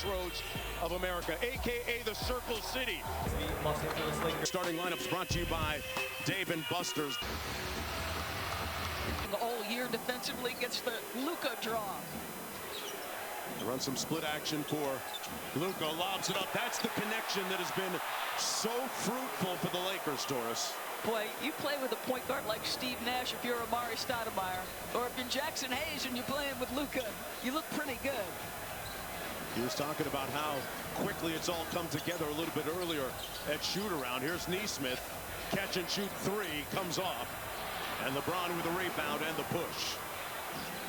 crossroads of America, a.k.a. the Circle City. The Los Angeles Lakers Starting lineups brought to you by Dave & Buster's. All year defensively gets the Luka draw. Run some split action for Luka, lobs it up. That's the connection that has been so fruitful for the Lakers, Doris. Boy, you play with a point guard like Steve Nash if you're Amari Stoudemire, or if you're Jackson Hayes and you're playing with Luka, you look pretty good. He was talking about how quickly it's all come together a little bit earlier at shoot-around. Here's Nesmith, catch and shoot three, comes off, and LeBron with a rebound and the push.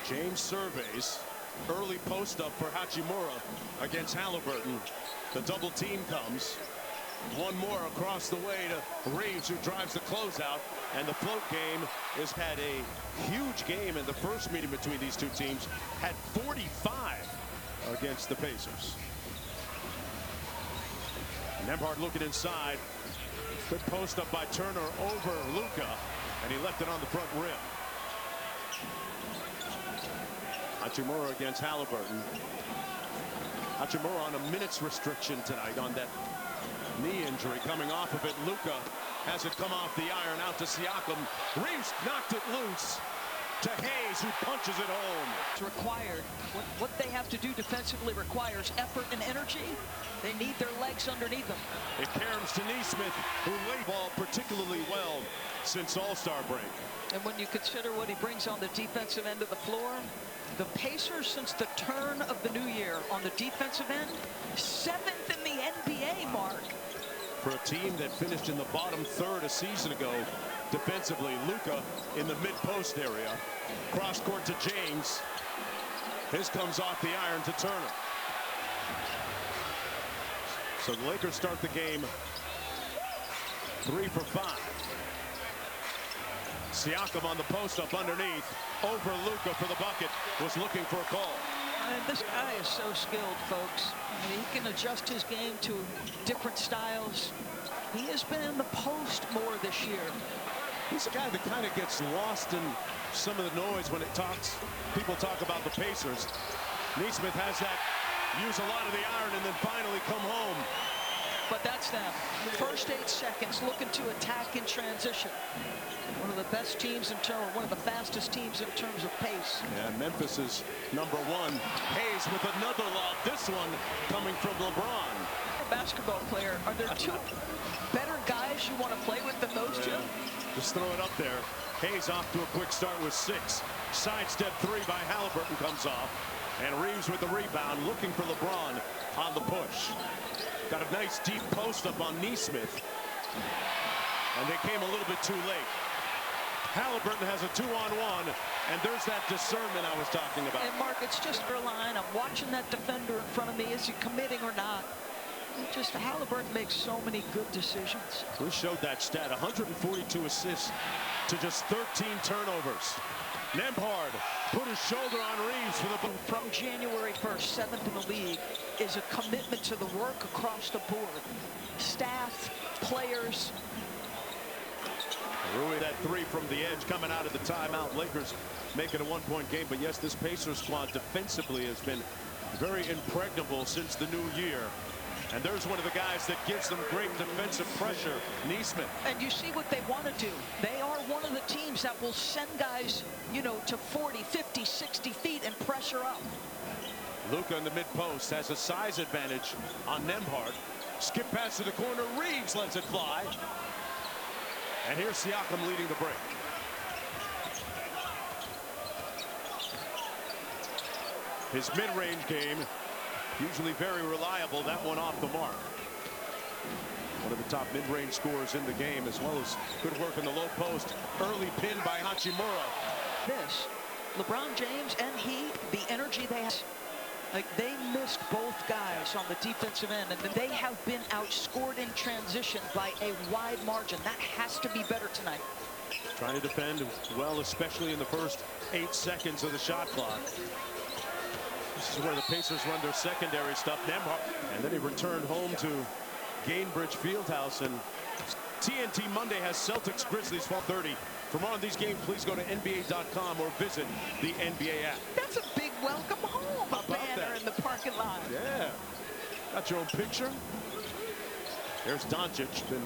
James surveys. Early post-up for Hachimura against Haliburton. The double team comes. One more across the way to Reeves, who drives the closeout. And the float game has had a huge game in the first meeting between these two teams. Had 45 against the Pacers. Nembhard looking inside. Good post-up by Turner over Luka. And he left it on the front rim. Hachimura against Haliburton. Hachimura on a minutes restriction tonight on that knee injury coming off of it. Luka has it come off the iron out to Siakam. Reeves knocked it loose to Hayes, who punches it home. It's required. What they have to do defensively requires effort and energy. They need their legs underneath them. It caroms to Nesmith, who laid ball particularly well since All-Star break. And when you consider what he brings on the defensive end of the floor, the Pacers, since the turn of the new year on the defensive end, 7th in the NBA, Mark. For a team that finished in the bottom third a season ago, defensively, Luka in the mid-post area. Cross court to James. His comes off the iron to Turner. So the Lakers start the game 3 for 5. Siakam on the post up underneath. Over Luka for the bucket. Was looking for a call. And this guy is so skilled, folks. I mean, he can adjust his game to different styles. He has been in the post more this year. He's a guy that kind of gets lost in some of the noise when people talk about the Pacers. Nesmith has that, use a lot of the iron, and then finally come home. But that's them. First 8 seconds looking to attack in transition. One of the best teams in terms, one of the fastest teams in terms of pace. Yeah, Memphis is number 1. Hayes with another lob. This one coming from LeBron. A basketball player, are there two better guys you want to play with than those two? Just throw it up there. Hayes off to a quick start with 6. Sidestep 3 by Haliburton comes off. And Reeves with the rebound, looking for LeBron on the push. Got a nice deep post up on Nesmith. And they came a little bit too late. Haliburton has a 2-on-1, and there's that discernment I was talking about. And Mark, it's just her line. I'm watching that defender in front of me. Is he committing or not? Just Haliburton makes so many good decisions. We showed that stat, 142 assists to just 13 turnovers. Nembhard put his shoulder on Reeves for the... From January 1st, 7th in the league, is a commitment to the work across the board. Staff, players. Rui, that 3 from the edge coming out of the timeout. Lakers make it a 1-point game. But yes, this Pacers squad defensively has been very impregnable since the new year. And there's one of the guys that gives them great defensive pressure, Nesmith. And you see what they want to do. They are one of the teams that will send guys, you know, to 40, 50, 60 feet and pressure up. Luka in the mid-post has a size advantage on Nembhard. Skip pass to the corner. Reeves lets it fly. And here's Siakam leading the break. His mid-range game, usually very reliable. That one off the mark. One of the top mid-range scorers in the game, as well as good work in the low post. Early pin by Hachimura. This, LeBron James and he, the energy they have. Like, they missed both guys on the defensive end, and they have been outscored in transition by a wide margin. That has to be better tonight. Trying to defend well, especially in the first 8 seconds of the shot clock. This is where the Pacers run their secondary stuff. Nembhard, and then he returned home to Gainbridge Fieldhouse. And TNT Monday has Celtics Grizzlies 12:30. For more on these games, please go to NBA.com or visit the NBA app. That's a big welcome home. A banner in the parking lot. Yeah. Got your own picture. There's Doncic, been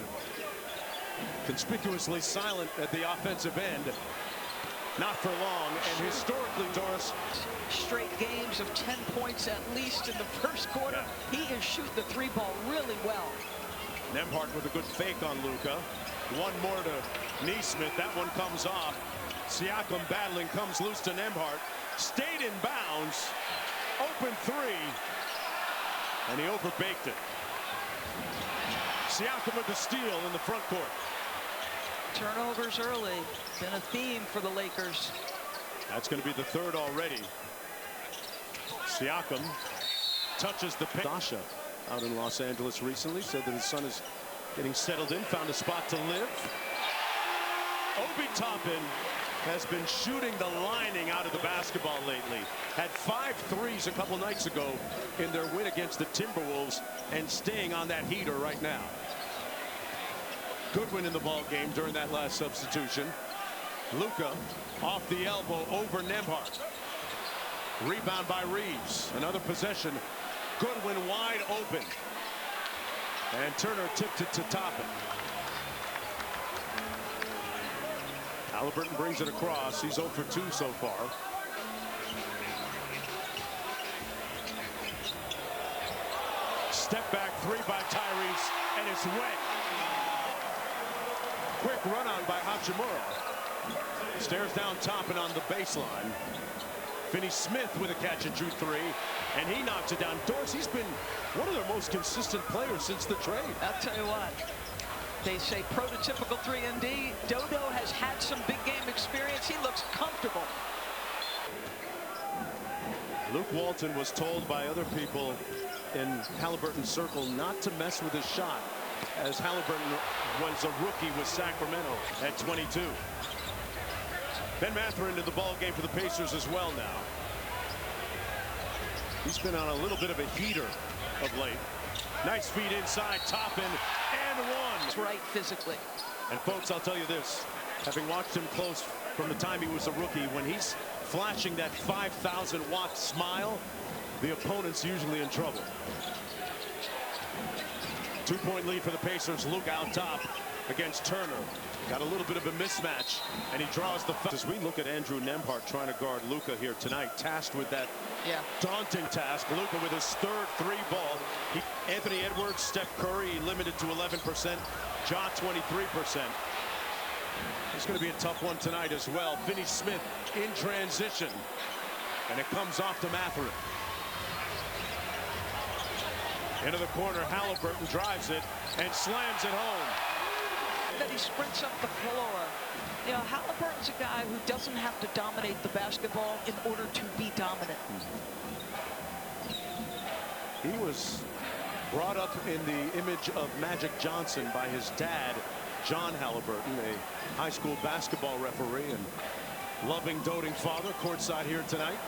conspicuously silent at the offensive end. Not for long, and historically, Doris. Straight games of 10 points at least in the first quarter. He is shooting the three ball really well. Nembhard with a good fake on Luka. One more to Neesmith. That one comes off. Siakam battling, comes loose to Nembhard. Stayed in bounds. Open three. And he overbaked it. Siakam with the steal in the front court. Turnovers early. Been a theme for the Lakers. That's going to be the third already. Siakam touches the pick. Dasha out in Los Angeles recently said that his son is getting settled in, found a spot to live. Obi Toppin has been shooting the lining out of the basketball lately. Had 5 threes a couple nights ago in their win against the Timberwolves and staying on that heater right now. Goodwin in the ball game during that last substitution. Luka off the elbow over Nembhard. Rebound by Reeves. Another possession. Goodwin wide open. And Turner tipped it to Toppin. Haliburton brings it across. He's 0 for 2 so far. Step back three by Tyrese, and it's wet. Quick run on by Hachimura. Stares down Toppin on the baseline. Finney-Smith with a catch and shoot three, and he knocks it down. Doris, he's been one of their most consistent players since the trade. I'll tell you what. They say prototypical 3-and-D. Dodo has had some big game experience. He looks comfortable. Luke Walton was told by other people in Haliburton's circle not to mess with his shot, as Haliburton was a rookie with Sacramento at 22. Ben Mathurin into the ball game for the Pacers as well now. He's been on a little bit of a heater of late. Nice feed inside, Toppin, and one. That's right physically. And folks, I'll tell you this, having watched him close from the time he was a rookie, when he's flashing that 5,000-watt smile, the opponent's usually in trouble. 2-point lead for the Pacers. Luke out top against Turner. Got a little bit of a mismatch, and he draws the foul. As we look at Andrew Nembhard trying to guard Luka here tonight, tasked with that daunting task. Luka with his third three ball. Anthony Edwards, Steph Curry limited to 11%. Ja 23%. It's going to be a tough one tonight as well. Finney-Smith in transition, and it comes off to Mathurin. Into the corner, Haliburton drives it and slams it home. That he sprints up the floor. You know, Haliburton's a guy who doesn't have to dominate the basketball in order to be dominant. He was brought up in the image of Magic Johnson by his dad, John Haliburton, a high school basketball referee and loving, doting father, courtside here tonight.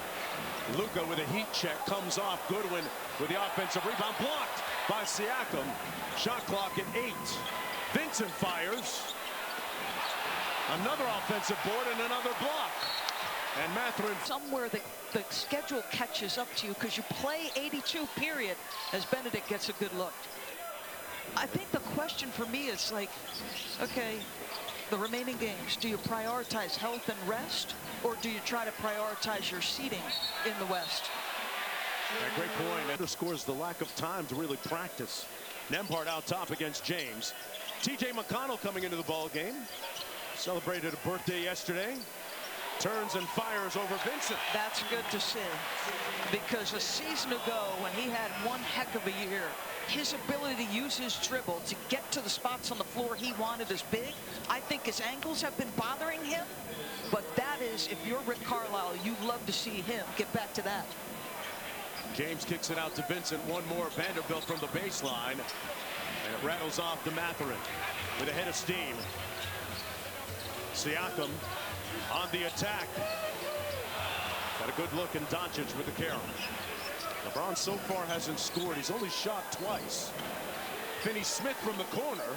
Luka with a heat check comes off. Goodwin with the offensive rebound, blocked by Siakam. Shot clock at 8. Vincent fires. Another offensive board and another block. And Mathurin. Somewhere the schedule catches up to you because you play 82 period as Benedict gets a good look. I think the question for me is like, okay, the remaining games, do you prioritize health and rest, or do you try to prioritize your seeding in the West? Yeah, great point. Underscores the lack of time to really practice. Nembhard out top against James. T.J. McConnell coming into the ball game. Celebrated a birthday yesterday. Turns and fires over Vincent. That's good to see, because a season ago when he had one heck of a year, his ability to use his dribble to get to the spots on the floor he wanted is big. I think his ankles have been bothering him, but that is, if you're Rick Carlisle, you'd love to see him get back to that. James kicks it out to Vincent. One more. Vanderbilt from the baseline, and it rattles off to Mathurin with a head of steam. Siakam on the attack. Got a good look in Doncic with the carry. LeBron so far hasn't scored. He's only shot twice. Finney-Smith from the corner.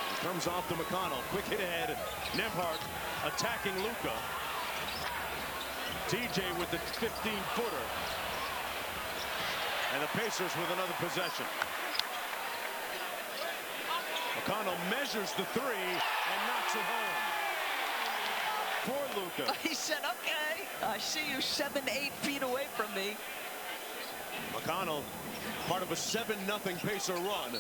He comes off to McConnell. Quick hit ahead. Nembhard attacking Luka. TJ with the 15-footer. And the Pacers with another possession. McConnell measures the three and knocks it home. For Luka. He said, okay, I see you 7-8 feet away from me. McConnell, part of a 7-0 Pacer run.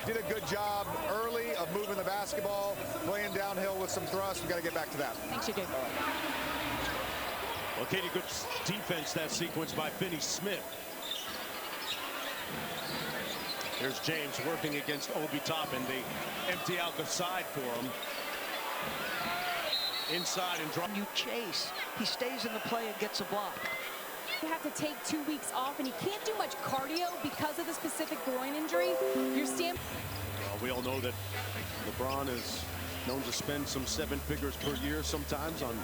Did a good job early of moving the basketball, playing downhill with some thrust. We got to get back to that. Thanks, you did. Well, Katie, good defense that sequence by Finney-Smith. Here's James working against Obi Toppin. They empty out the side for him. Inside and drop. You chase. He stays in the play and gets a block. You have to take 2 weeks off, and he can't do much cardio because of the specific groin injury. Your stand. Well, we all know that LeBron is known to spend some 7 figures per year sometimes on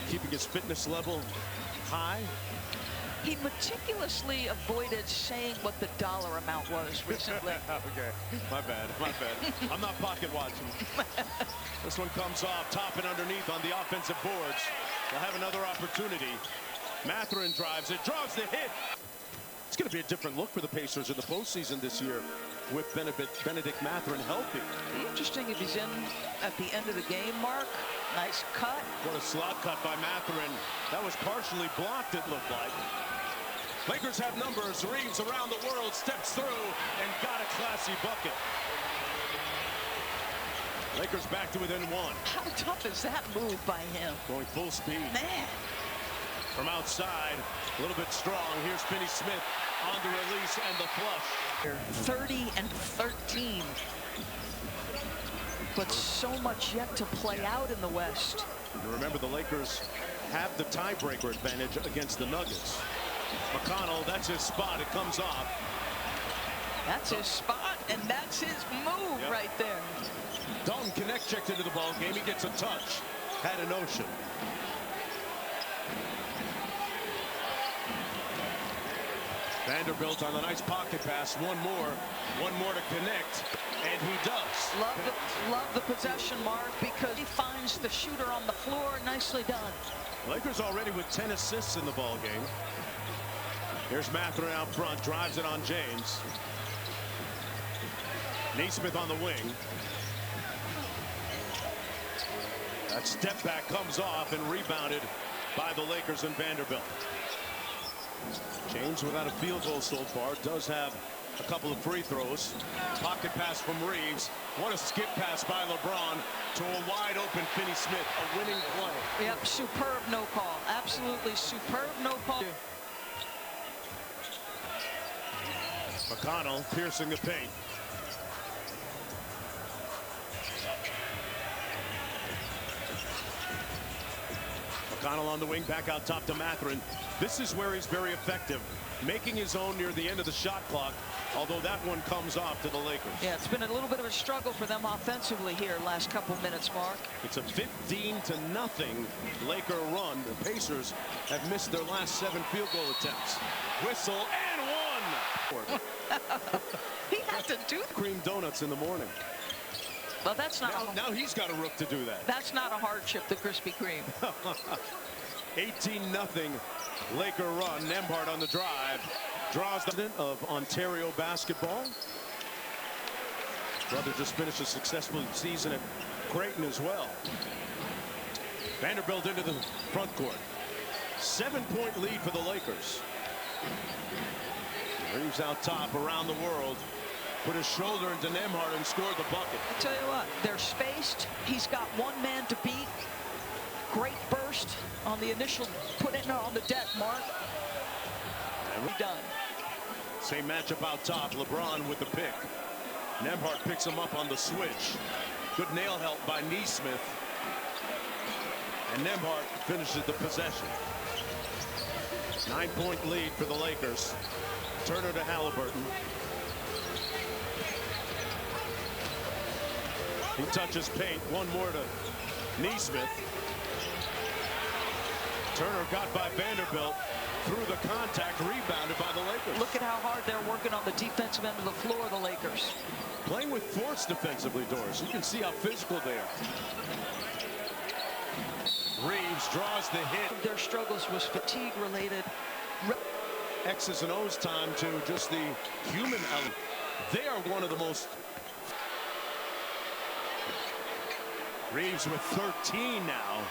keeping his fitness level high. He meticulously avoided saying what the dollar amount was recently. Okay, my bad. I'm not pocket watching. This one comes off, Toppin underneath on the offensive boards. They'll have another opportunity. Mathurin drives it, draws the hit. It's going to be a different look for the Pacers in the postseason this year with Benedict Mathurin healthy. Interesting if he's in at the end of the game, Mark. Nice cut. What a slot cut by Mathurin. That was partially blocked, it looked like. Lakers have numbers. Reeves around the world, steps through and got a classy bucket. Lakers back to within 1. How tough is that move by him? Going full speed. Man. From outside, a little bit strong. Here's Finney-Smith on the release and the flush. 30-13. But so much yet to play out in the West. And remember, the Lakers have the tiebreaker advantage against the Nuggets. McConnell, that's his spot. It comes off. That's his spot, and that's his move right there. Dalton Connect checked into the ball game. He gets a touch. Had a notion. Vanderbilt on the nice pocket pass. One more to connect, and he does. Love the possession, Mark, because he finds the shooter on the floor. Nicely done. Lakers already with 10 assists in the ball game. Here's Mathurin out front, drives it on James. Nesmith on the wing. That step back comes off and rebounded by the Lakers and Vanderbilt. James without a field goal so far, does have a couple of free throws. Pocket pass from Reeves. What a skip pass by LeBron to a wide open Finney-Smith, a winning play. Yep, superb no call. Absolutely superb no call. McConnell piercing the paint. McConnell on the wing, back out top to Mathurin. This is where he's very effective, making his own near the end of the shot clock, although that one comes off to the Lakers. Yeah, it's been a little bit of a struggle for them offensively here last couple minutes, Mark. It's a 15-0 Laker run. The Pacers have missed their last 7 field goal attempts. Whistle and one. He had to do cream donuts in the morning. Well, that's not now he's got a rook to do that. That's not a hardship, the Krispy Kreme. 18-0 Laker run. Nembhard on the drive, draws the of Ontario basketball. Brother just finished a successful season at Creighton as well. Vanderbilt into the front court. 7-point lead for the Lakers. Reeves out top, around the world. Put his shoulder into Nembhard and scored the bucket. I'll tell you what, they're spaced. He's got one man to beat. Great burst on the initial put in on the deck, Mark. And we're done. Same matchup out top. LeBron with the pick. Nembhard picks him up on the switch. Good nail help by Nesmith. And Nembhard finishes the possession. 9-point lead for the Lakers. Turner to Haliburton. He touches paint. One more to Nesmith. Turner got by Vanderbilt. Through the contact, rebounded by the Lakers. Look at how hard they're working on the defensive end of the floor, the Lakers. Playing with force defensively, Doris. You can see how physical they are. Reeves draws the hit. Their struggles was fatigue related. X's and O's time to just the human element. They are one of the most. Reeves with 13 now.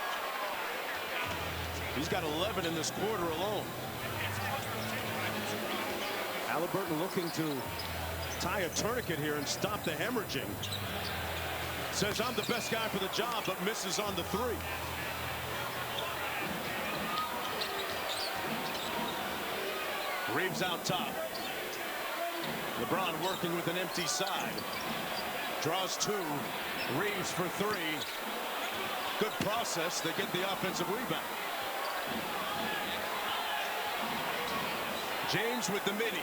He's got 11 in this quarter alone. Haliburton looking to tie a tourniquet here and stop the hemorrhaging. Says I'm the best guy for the job, but misses on the three. Reeves out top. LeBron working with an empty side. Draws two. Reeves for three. Good process. They get the offensive rebound. James with the midi.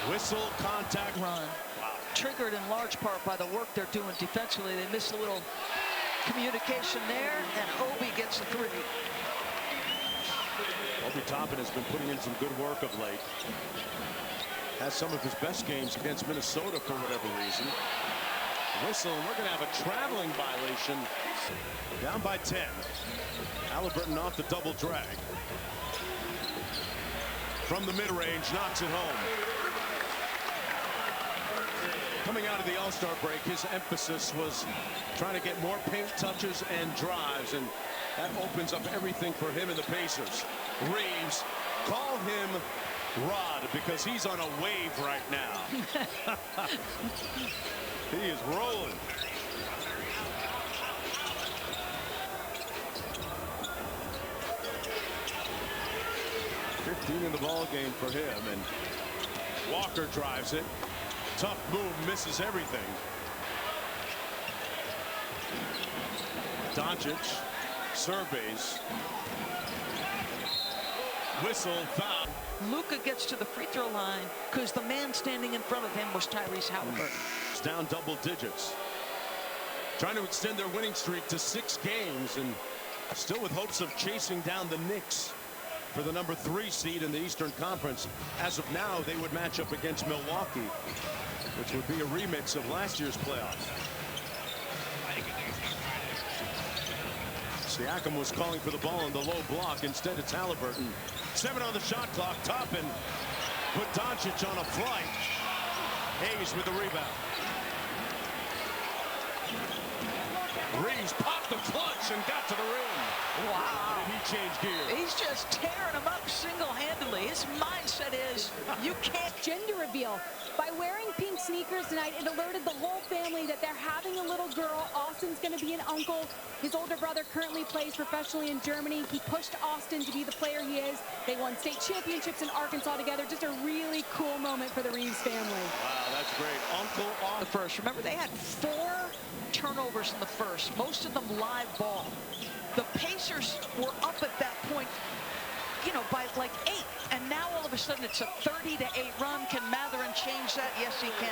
Whistle, contact. Run. Wow. Triggered in large part by the work they're doing defensively. They missed a little communication there, and Obi gets the three. Obi Toppin has been putting in some good work of late. Has some of his best games against Minnesota for whatever reason. Whistle, and we're going to have a traveling violation. Down by 10. Haliburton off the double drag. From the mid-range, knocks it home. Coming out of the All-Star break, his emphasis was trying to get more paint touches and drives, and that opens up everything for him and the Pacers. Reeves, call him Rod, because he's on a wave right now. He is rolling. In the ball game for him, and Walker drives it. Tough move, misses everything. Doncic surveys. Whistle, foul. Luka gets to the free throw line because the man standing in front of him was Tyrese Haliburton. It's down double digits. Trying to extend their winning streak to 6 games, and still with hopes of chasing down the Knicks for the number 3 seed in the Eastern Conference. As of now, they would match up against Milwaukee, which would be a remix of last year's playoffs. Siakam was calling for the ball in the low block. Instead, it's Haliburton. 7 on the shot clock. Toppin put Doncic on a flight. Hayes with the rebound. Reeves popped the clutch and got to the rim. Wow. Did he change gears? He's just tearing him up single-handedly. His mindset is, you can't. Gender reveal. By wearing pink sneakers tonight, it alerted the whole family that they're having a little girl. Austin's going to be an uncle. His older brother currently plays professionally in Germany. He pushed Austin to be the player he is. They won state championships in Arkansas together. Just a really cool moment for the Reeves family. Wow, that's great. Uncle off The first. Remember, they had 4 turnovers in the first, most of them live ball. The Pacers were up at that point, you know, by like 8, and now all of a sudden it's a 30-8 run. Can Mathurin change that? Yes, he can.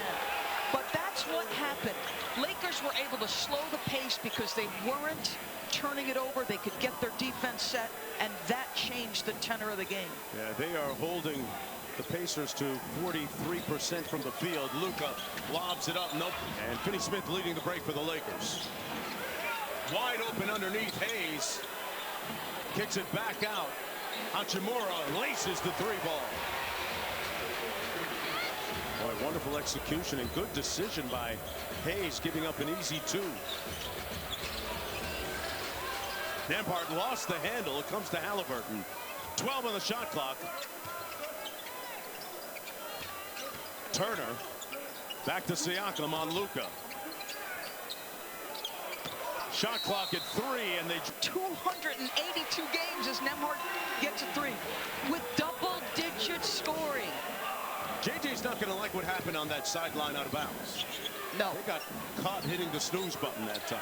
But that's what happened. Lakers were able to slow the pace because they weren't turning it over. They could get their defense set, and that changed the tenor of the game. Yeah, they are holding the Pacers to 43% from the field. Luka lobs it up. Nope. And Finney-Smith leading the break for the Lakers. Wide open underneath. Hayes kicks it back out. Hachimura laces the 3-ball. Boy, wonderful execution and good decision by Hayes, giving up an easy 2. Nembhard lost the handle. It comes to Haliburton. 12 on the shot clock. Turner back to Siakam on Luka. Shot clock at 3, and they 282 games as Nembhard gets a 3 with double-digit scoring. JJ's not going to like what happened on that sideline out of bounds. No. They got caught hitting the snooze button that time.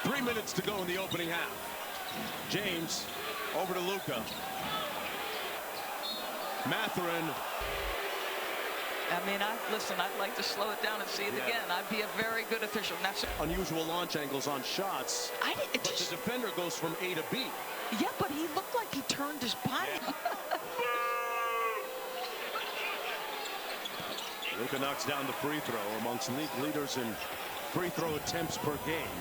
3 minutes to go in the opening half. James over to Luka. Mathurin. I mean, listen, I'd like to slow it down and see it again. I'd be a very good official. That's unusual launch angles on shots. But the defender goes from A to B. Yeah, but he looked like he turned his body. Yeah. Luka knocks down the free throw, amongst league leaders in free throw attempts per game.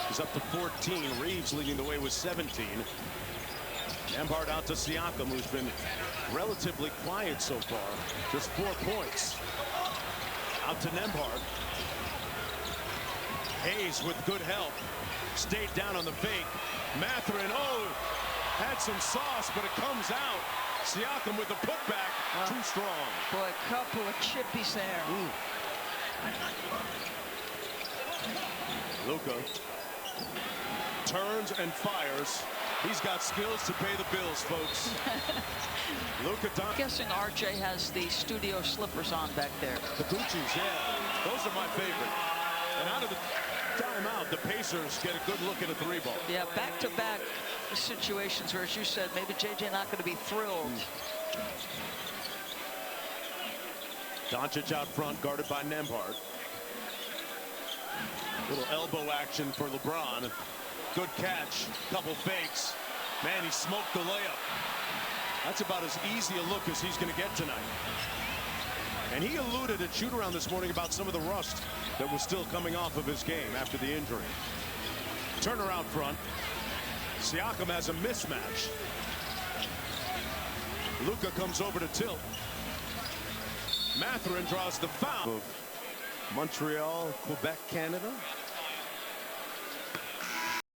He's up to 14. Reeves leading the way with 17. Nembhard out to Siakam, who's been relatively quiet so far. Just 4 points. Out to Nembhard. Hayes with good help. Stayed down on the fake. Mathurin, had some sauce, but it comes out. Siakam with the putback. Too strong. Boy, a couple of chippies there. Luka turns and fires. He's got skills to pay the bills, folks. Luka Doncic. I'm guessing RJ has the studio slippers on back there. The Gucci's, yeah. Those are my favorite. And out of the timeout, the Pacers get a good look at a 3-ball. Yeah, back-to-back situations where, as you said, maybe JJ not going to be thrilled. Doncic out front, guarded by Nembhard. Little elbow action for LeBron. Good catch, couple fakes. Man, he smoked the layup. That's about as easy a look as he's going to get tonight. And he alluded at shoot-around this morning about some of the rust that was still coming off of his game after the injury. Turner out front. Siakam has a mismatch. Luka comes over to tilt. Mathurin draws the foul. Montreal, Quebec, Canada.